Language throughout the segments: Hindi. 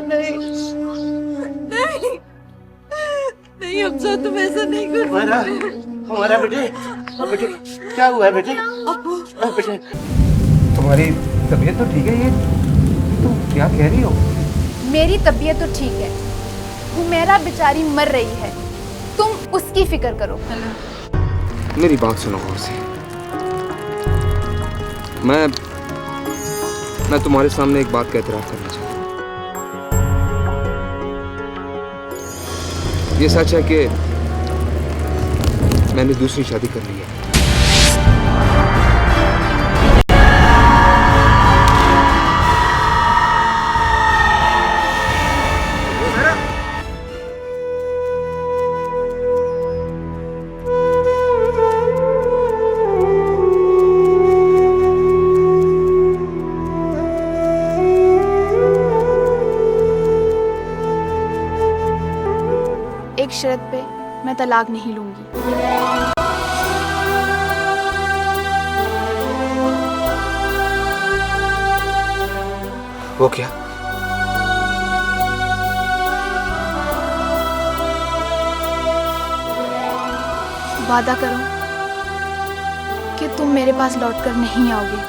नहीं नहीं नहीं हमजा, तुम ऐसा नहीं कर। हमारा बेटे क्या हुआ है बेटे? बेटे तुम्हारी तबीयत तो ठीक है? ये तुम क्या कह रही हो? मेरी तबीयत तो ठीक है, हुमैरा बेचारी मर रही है, तुम उसकी फिक्र करो। मेरी बात सुनो गौर से। मैं तुम्हारे सामने एक बात का एतराफ़ करना चाहता हूँ। ये सच है कि मैंने दूसरी शादी कर ली है। एक शर्त पे मैं तलाक नहीं लूंगी। वो क्या? वादा करो कि तुम मेरे पास लौटकर नहीं आओगे।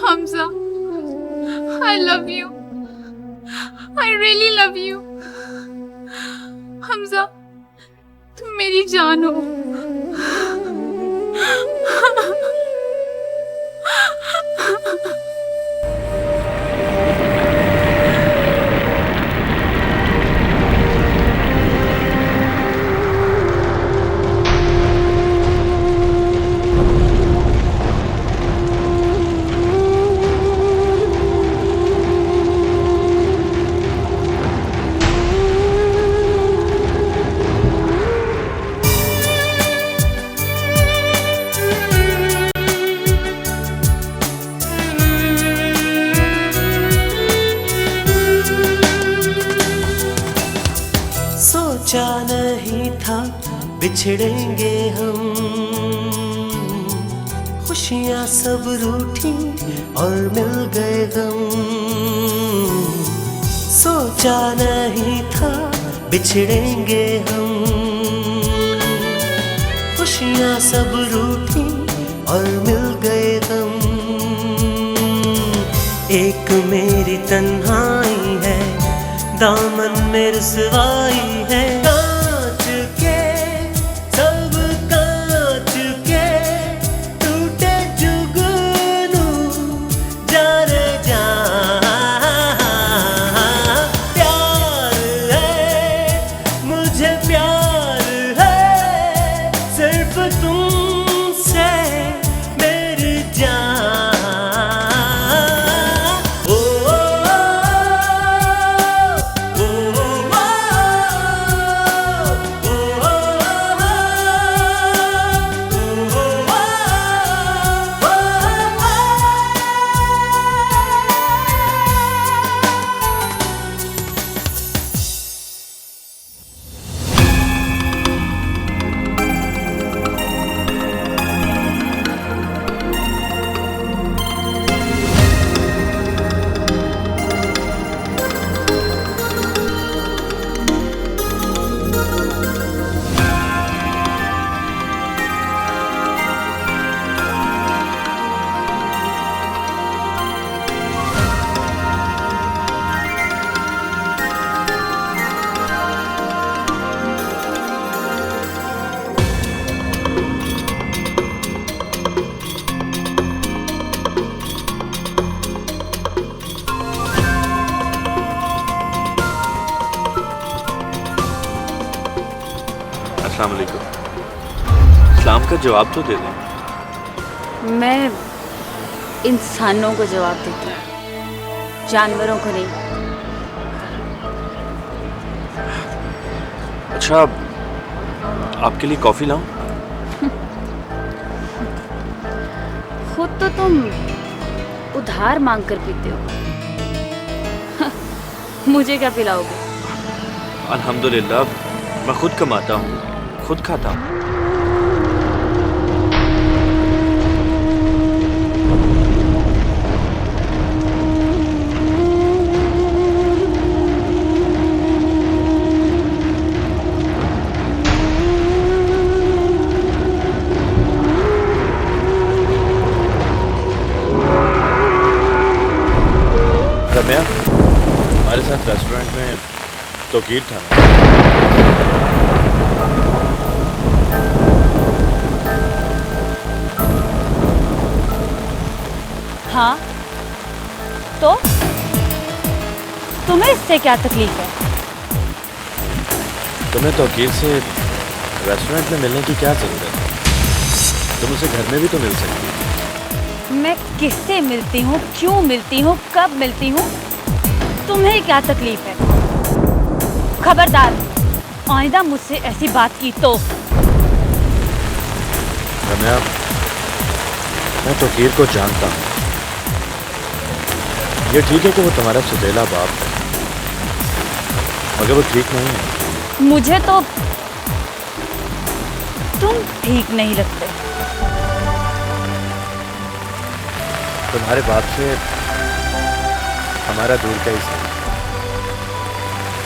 Hamza, I love you. I really love you. Hamza, तुम मेरी जान हो। सोचा नहीं था बिछड़ेंगे हम, खुशियाँ सब रूठी और मिल गए गम। सोचा नहीं था बिछड़ेंगे हम, खुशियाँ सब रूठी और मिल गए गम। एक मेरी तन्हाई है, दामन में रुसवाई है। कांच के सब कांच के टूटे जुगनू जा रे जा। प्यार है मुझे, प्यार है सिर्फ तुमसे मेरी जान। ओ अस्सलाम वालेकुम। सलाम का जवाब तो दे दें। मैं इंसानों को जवाब देती हूँ, जानवरों को नहीं। अच्छा, आपके लिए कॉफी लाऊं? खुद तो तुम उधार मांग कर पीते हो। मुझे क्या पिलाओगे? अल्हम्दुलिल्लाह, मैं खुद कमाता हूँ, खुद खाता हूँ। रम्या, हमारे साथ रेस्टोरेंट में तौकीर था। हाँ, तो तुम्हें इससे क्या तकलीफ है? तुम्हें तौकीर से रेस्टोरेंट में मिलने की क्या जरूरत है? तुम उसे घर में भी तो मिल सकती हो। मैं किससे मिलती हूँ, क्यों मिलती हूँ, कब मिलती हूँ, तुम्हें क्या तकलीफ है? खबरदार, आइंदा मुझसे ऐसी बात की तो। रम्या, मैं तौकीर को जानता हूँ। ये ठीक है कि वो तुम्हारा सौतेला बाप है, मगर वो ठीक नहीं है। मुझे तो तुम ठीक नहीं लगते। तुम्हारे बाप से हमारा दूर का ही सही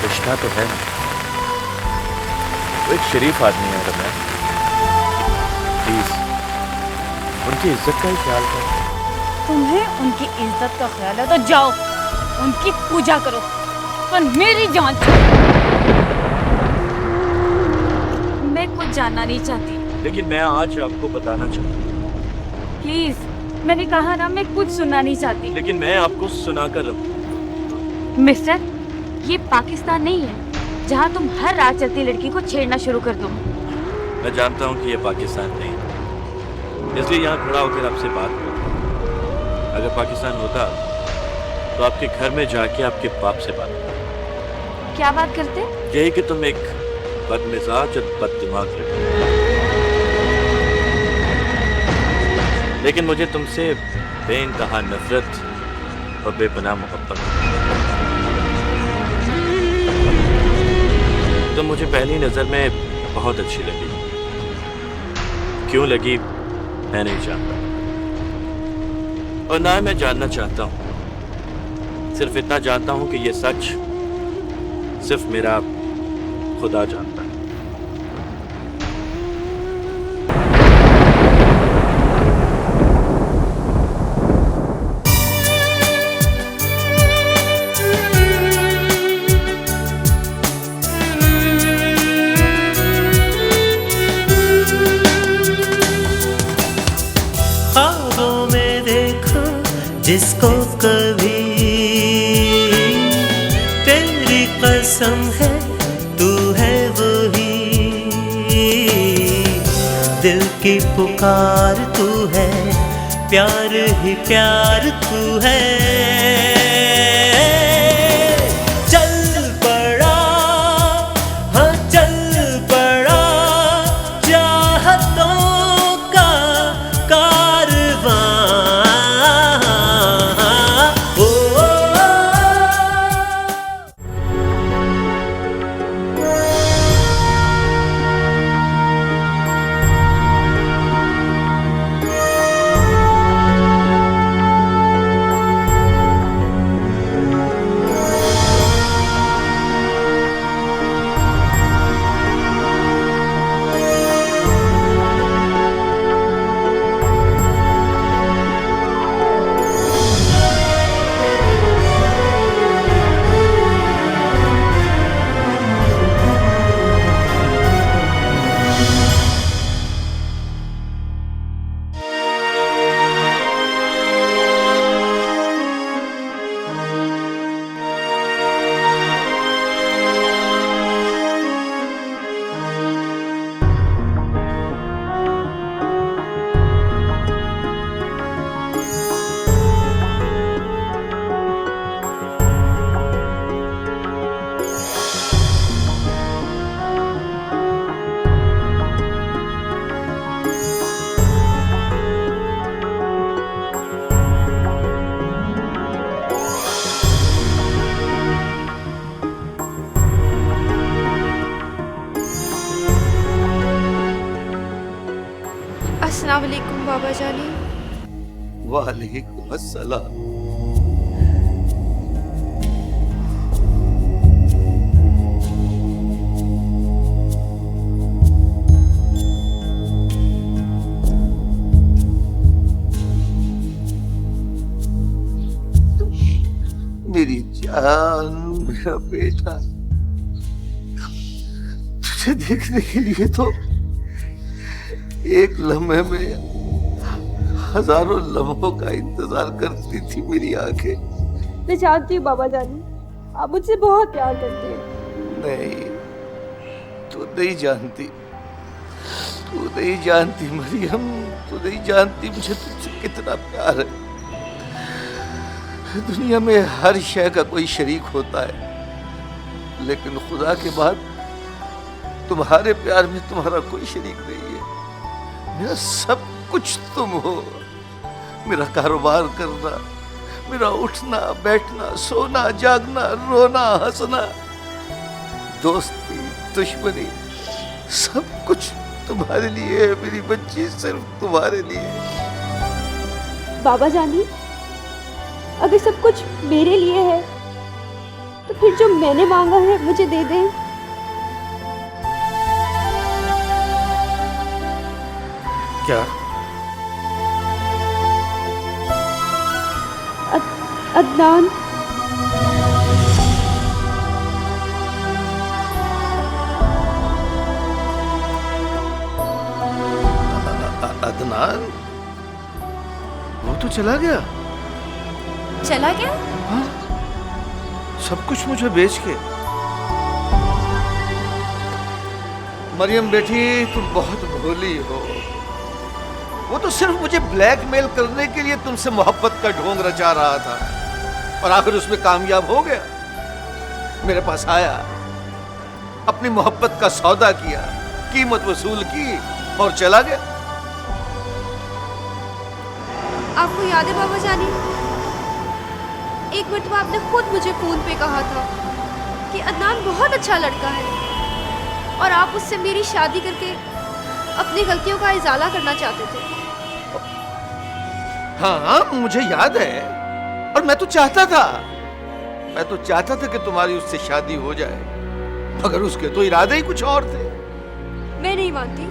रिश्ता तो है नहीं। वो एक शरीफ आदमी है रम्या, प्लीज उनकी इज्जत का ही ख्याल करो। तुम्हें उनकी इज्जत का ख्याल है तो जाओ, उनकी पूजा करो, पर मेरी जान छोड़ो। मैं कुछ जानना नहीं चाहती। लेकिन मैं आज आपको बताना चाहता हूँ। प्लीज, मैंने कहा ना, मैं कुछ सुनना नहीं चाहती। लेकिन मैं आपको सुनाकर रहूँ। मिस्टर, ये पाकिस्तान नहीं है जहाँ तुम हर रात चलती लड़की को छेड़ना शुरू कर दो। मैं जानता हूँ कि ये पाकिस्तान नहीं है, इसलिए यहाँ खड़ा होकर आपसे बात कर। अगर पाकिस्तान होता तो आपके घर में जाके आपके बाप से बात कर। क्या बात करते? यही कि तुम एक बदमिजाज और बददिमाग लड़की, लेकिन मुझे तुमसे बेइंतहा नफरत और बेपनाह मोहब्बत। तुम मुझे पहली नजर में बहुत अच्छी लगी। क्यों लगी मैं नहीं जानता, और ना मैं जानना चाहता हूं। सिर्फ इतना जानता हूं कि ये सच सिर्फ मेरा खुदा जानता है। ख्वाबों में देखा जिसको कभी, तेरी कसम है तू है वही। दिल की पुकार तू है, प्यार ही प्यार तू है। चल पड़ा, हाँ चल पड़ा चाहतों का कारवां। ओ, अस्सलाम वालेकुम बाबा जानी। वालेकुम अस्सलाम। मेरी जान, मेरा बेटा, तुझे देखने के लिए तो एक लम्हे में हजारों लम्हों का इंतजार करती थी मेरी आंखें। मैं जानती हूँ बाबा जानी, आप मुझसे बहुत प्यार करते हैं। नहीं, तू नहीं जानती, तू नहीं जानती मरियम, तू नहीं जानती मुझे तुझसे कितना प्यार है। दुनिया में हर शय का कोई शरीक होता है, लेकिन खुदा के बाद तुम्हारे प्यार में तुम्हारा कोई शरीक नहीं है। मेरा सब कुछ तुम हो, मेरा कारोबार करना, मेरा उठना बैठना, सोना जागना, रोना हंसना, दोस्ती दुश्मनी, सब कुछ तुम्हारे लिए है मेरी बच्ची, सिर्फ तुम्हारे लिए। बाबा जानी, अगर सब कुछ मेरे लिए है तो फिर जो मैंने मांगा है मुझे दे दें। क्या? अदनान, अदनान? वो तो चला गया। चला गया? हाँ? सब कुछ मुझे बेच के। मरियम बेटी, तुम बहुत भोली हो। वो तो सिर्फ मुझे ब्लैकमेल करने के लिए तुमसे मोहब्बत का ढोंग रचा रहा था, और आखिर उसमें कामयाब हो गया। मेरे पास आया, अपनी मोहब्बत का सौदा किया, कीमत वसूल की और चला गया। आपको याद है बाबा जानी, एक मरतबा आपने खुद मुझे फोन पे कहा था कि अदनान बहुत अच्छा लड़का है और आप उससे मेरी शादी करके अपनी गलतियों का इजाला करना चाहते थे। हाँ, मुझे याद है, और मैं तो चाहता था कि तुम्हारी उससे शादी हो जाए, मगर उसके तो इरादे ही कुछ और थे। मैं नहीं मानती।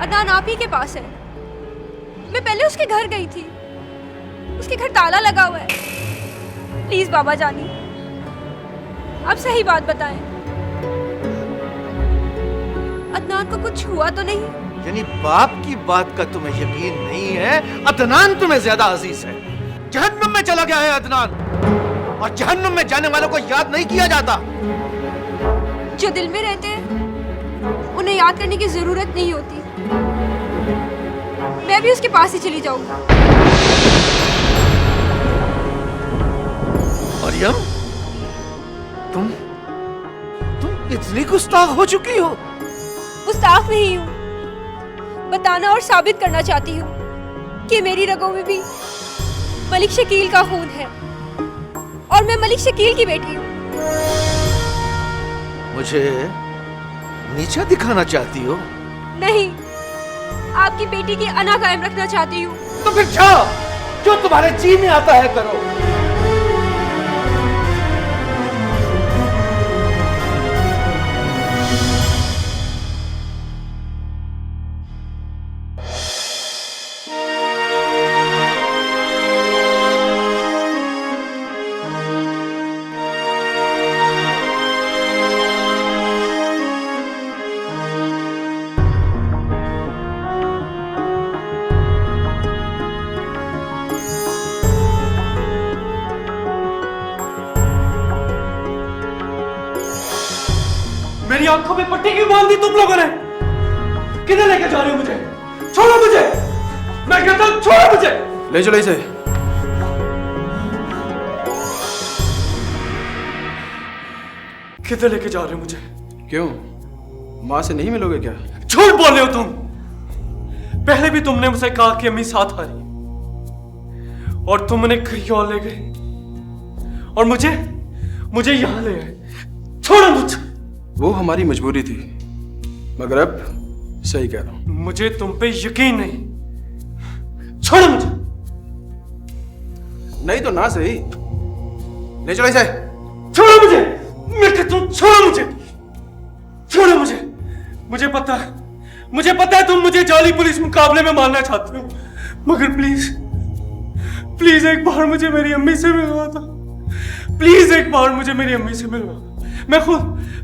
अदनान आप ही के पास है। मैं पहले उसके घर गई थी, उसके घर ताला लगा हुआ है। प्लीज बाबा जानी, आप सही बात बताएं। अदनान को कुछ हुआ तो नहीं? यानी बाप की बात का तुम्हें यकीन नहीं है? अदनान तुम्हें ज्यादा अजीज है। जहन्नुम में चला गया है अदनान, और जहन्नुम में जाने वालों को याद नहीं किया जाता। जो दिल में रहते हैं उन्हें याद करने की जरूरत नहीं होती। मैं भी उसके पास ही चली जाऊंगी। मरियम, तुम इतनी गुस्ताख हो चुकी हो? गुस्ताख नहीं हूँ, बताना और साबित करना चाहती हूँ कि मेरी रगों में भी मलिक शकील का खून है और मैं मलिक शकील की बेटी हूँ। मुझे नीचा दिखाना चाहती हो? नहीं, आपकी बेटी की अना कायम रखना चाहती हूँ। तो फिर जाओ, जो तुम्हारे जी में आता है करो। मेरी आंखों में पट्टी क्यों बांध दी तुम लोगों ने? किधर लेके जा रहे हो मुझे? छोड़ो मुझे, मैं कहता हूं छोड़ो मुझे। ले चलो इसे। किधर लेके जा रहे हो मुझे? क्यों, माँ से नहीं मिलोगे क्या? झूठ बोल रहे हो तुम। पहले भी तुमने मुझसे कहा कि अम्मी साथ आई, और तुम उन्हें कहीं और ले गए, और मुझे यहां ले आए। छोड़ो मुझे। वो हमारी मजबूरी थी, मगर अब सही कह रहा हूं। मुझे तुम पे यकीन नहीं। छोड़ो मुझे। नहीं तो ना सही, ले चलो इसे। छोड़ो मुझे, मैं कहता हूं छोड़ो मुझे, छोड़ो मुझे। मुझे पता है तुम मुझे जाली पुलिस मुकाबले में मारना चाहते हो, मगर प्लीज प्लीज एक बार मुझे मेरी अम्मी से मिलवा दो। प्लीज एक बार मुझे मेरी अम्मी से मिलवा दो।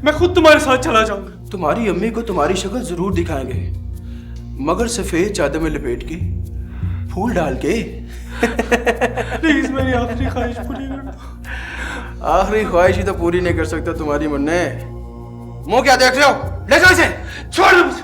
मैं खुद तुम्हारे साथ चला जाऊंगा। तुम्हारी अम्मी को तुम्हारी शक्ल जरूर दिखाएंगे, मगर सफेद चादर में लपेट के, फूल डाल के। प्लीज मेरी आखिरी ख्वाहिश पूरी कर दो। आखिरी ख्वाहिश ही तो पूरी नहीं कर सकता तुम्हारी मुन्ने। मुंह क्या देख रहे हो? ले जाओ इसे। छोड़ मुझे।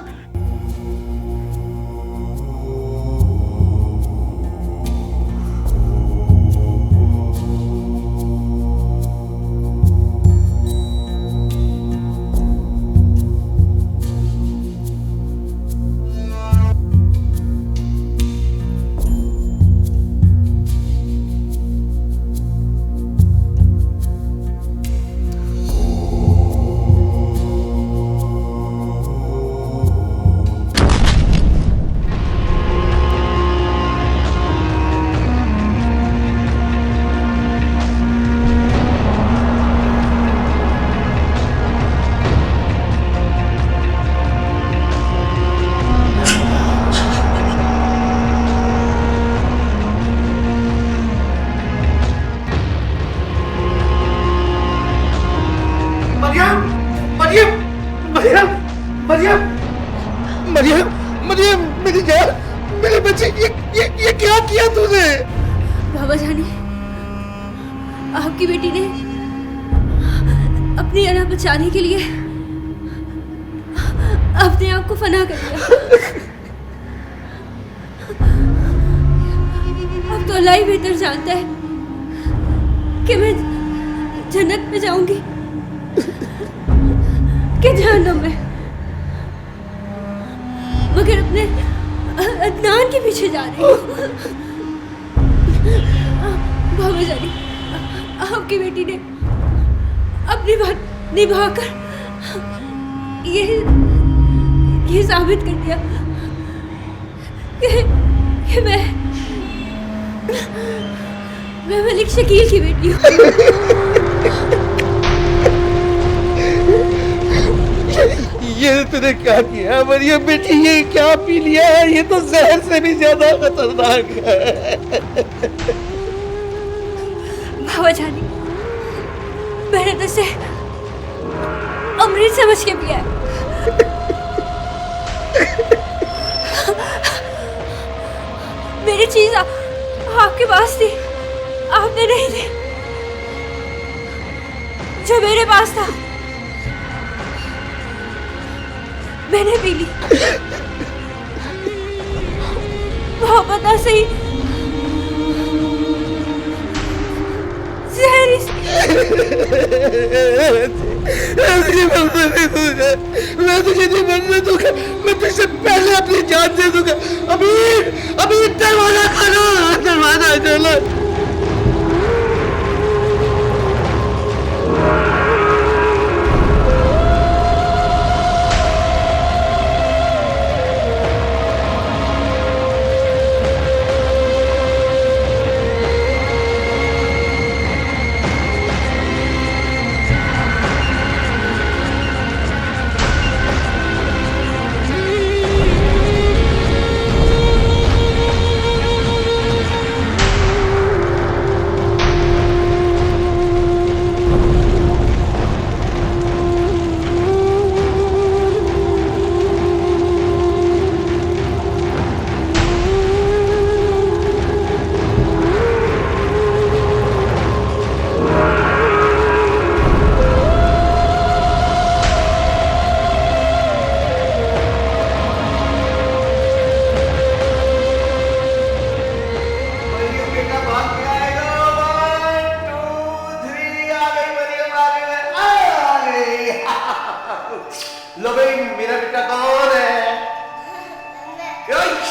मरियम, मेरी जान, मेरे बच्चे, ये क्या किया तूने? बाबा जानी, आपकी बेटी ने अपनी जान बचाने के लिए अपने आप को फना कर दिया। अब तो अल्लाह ही बेहतर जानता है कि मैं जन्नत में जाऊंगी कि जहन्नम में, मगर अपने अदनान के पीछे जा रही हूँ। बाबा जानी, आपकी बेटी ने अपनी बात निभाकर ये साबित कर दिया कि मैं मलिक शकील की बेटी हूँ। ये तूने क्या किया मरियम बेटी? ये क्या पी लिया है? ये तो जहर से भी ज्यादा खतरनाक है। बाबा जानी, मैंने तो इसे अमृत समझ के पिया है। मेरी चीज आपके पास थी, आपने नहीं दी। जो मेरे पास था मैंने पी ली। मोहब्बत ना सही, जहर मैं तुझे नहीं मरने दूंगा, मैं तुझसे पहले अपनी जान दे दूंगा। अभी दरवाजा खोलो, दरवाजा खोलो। लो भाई, मेरा बेटा कौन है?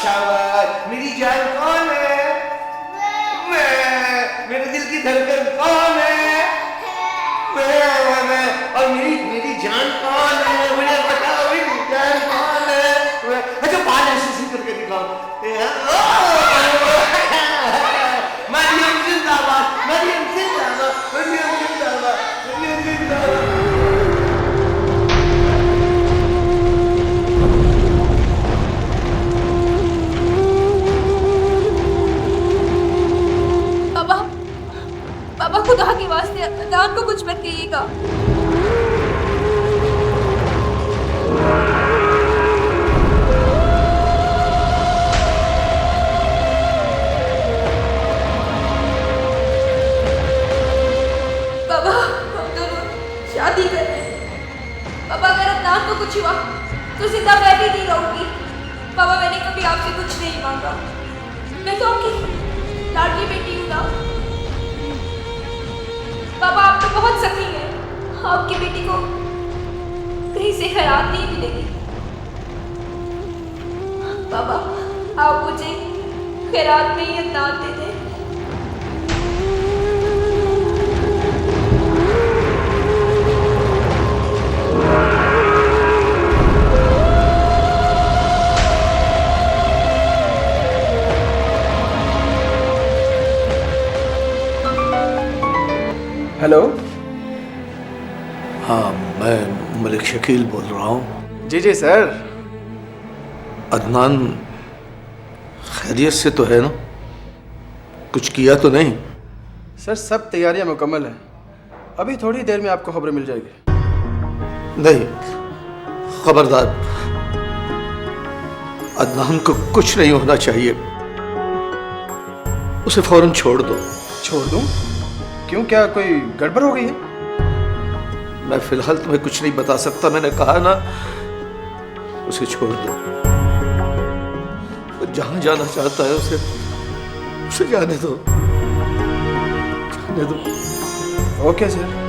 शाबाश, मेरी जान कौन है? मैं। मेरे दिल की धड़कन कौन है? मैं। और मेरी जान कौन है? मुझे बताओ, मेरी जान कौन है? करके दिखाओ। मरियम जिंदाबाद, मरियम जिंदाबाद, मरियम जिंदाबाद, मरियम जिंदाबाद। बाबा, बाबा खुदा के वास्ते अदनान को कुछ मत कहिएगा। बाबा, हम दोनों शादी कर रहे हैं। बाबा, अगर अदनान को कुछ हुआ तो जिंदा मैं भी नहीं रहूंगी। बाबा, मैंने कभी आपसे कुछ नहीं मांगा। मैं तो आपकी लाडली बेटी हूँ ना। बाबा, आप तो बहुत सखी हैं। आपकी बेटी को कहीं से खैरात नहीं मिलेगी। बाबा, आप मुझे खैरात में ही अदनान दे दें। हेलो। हाँ, मैं मलिक शकील बोल रहा हूँ। जी जी सर। अदनान खैरियत से तो है ना? कुछ किया तो नहीं? सर सब तैयारियां मुकम्मल हैं। अभी थोड़ी देर में आपको खबर मिल जाएगी। नहीं, खबरदार, अदनान को कुछ नहीं होना चाहिए। उसे फौरन छोड़ दो। छोड़ दूं? क्यों, क्या कोई गड़बड़ हो गई है? मैं फिलहाल तुम्हें कुछ नहीं बता सकता। मैंने कहा ना, उसे छोड़ दो। वो जहां जाना चाहता है उसे जाने दो, जाने दो। Okay sir.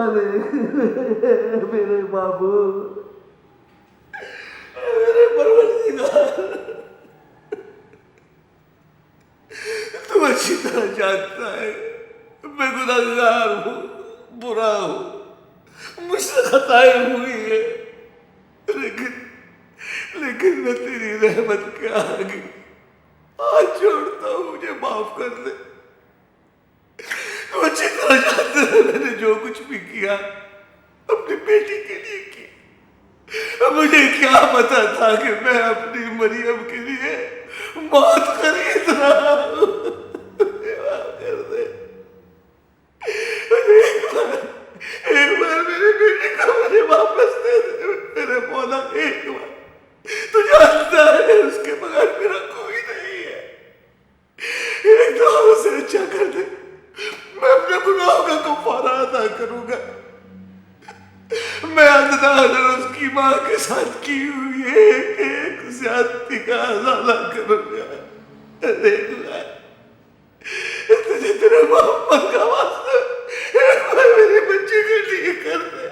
मालिक, मेरे बाबू, मेरे परवरदिगार, तुम अच्छी तरह जानता है मैं गुनहगार हूँ, बुरा हूँ, मुझसे खताएं हुई है, लेकिन मैं तेरी रहमत के आगे हाथ जोड़ता हूँ, मुझे माफ कर दे। तुम अच्छी तरह जानते हो मैंने जो कुछ भी किया अपनी बेटी के लिए किया। अब मुझे क्या पता था कि मैं अपनी मरियम के लिए मौत खरीद रहा हूँ। मुझे माफ कर दे। एक बार मेरी बेटी को मुझे वापस दे दे मेरे मौला, एक बार। तू जानता है उसके बगैर मेरा कोई नहीं है। एक तो उसे अच्छा कर दे, मैं अपने गुनाहों का कफारा अदा करूंगा। मैं अंदाज उसकी माँ के साथ की हुई एक ज्यादती का अज़ाला करूंगा। देखूंगा तुझे तेरे मोहब्बत का वास्ता एक बार मेरी बच्ची के लिए कर दे,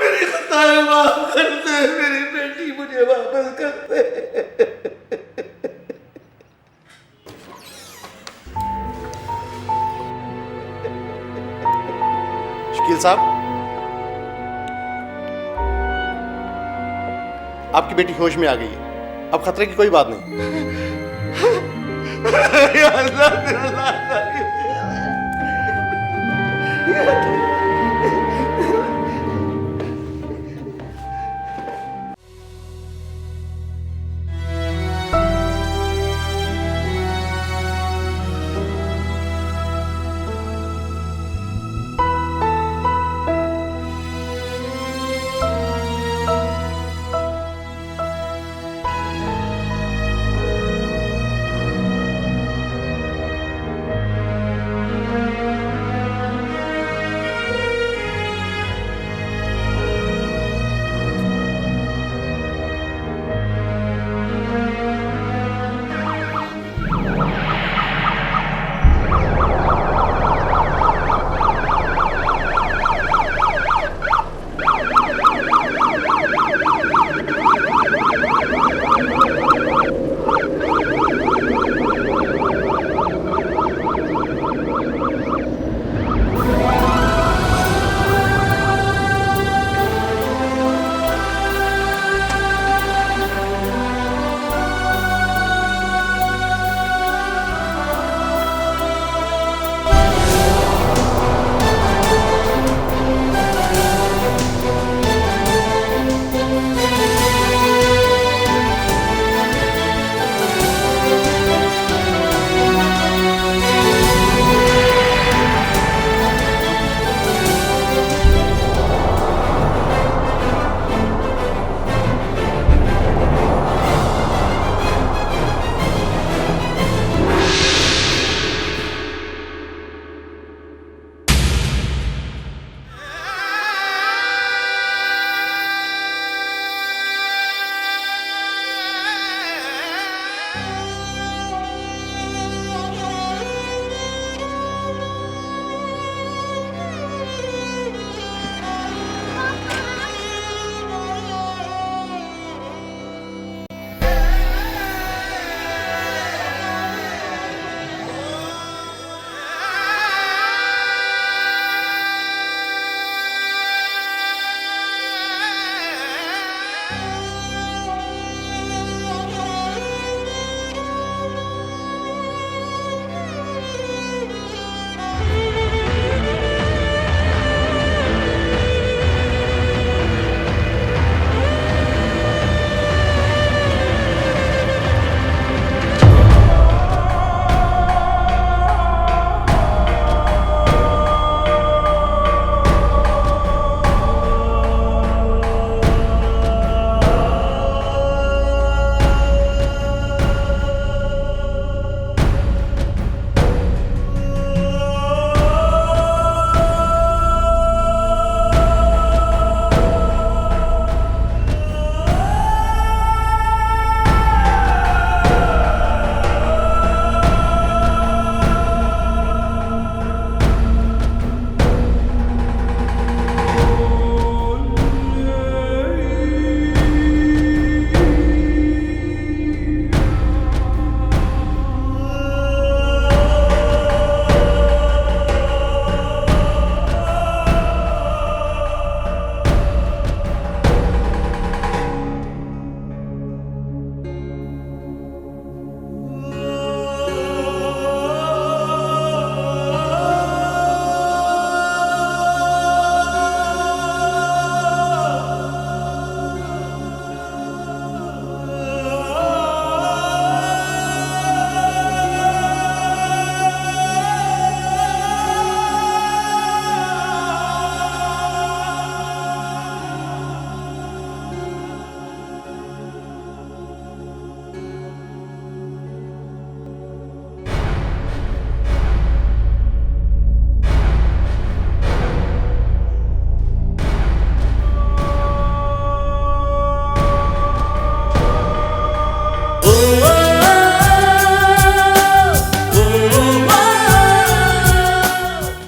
मेरी खताएं माफ कर दे, मेरी बेटी मुझे वापस कर दे। शकील साहब, आपकी बेटी होश में आ गई है, अब खतरे की कोई बात नहीं। या अल्लाह, तेरा लाल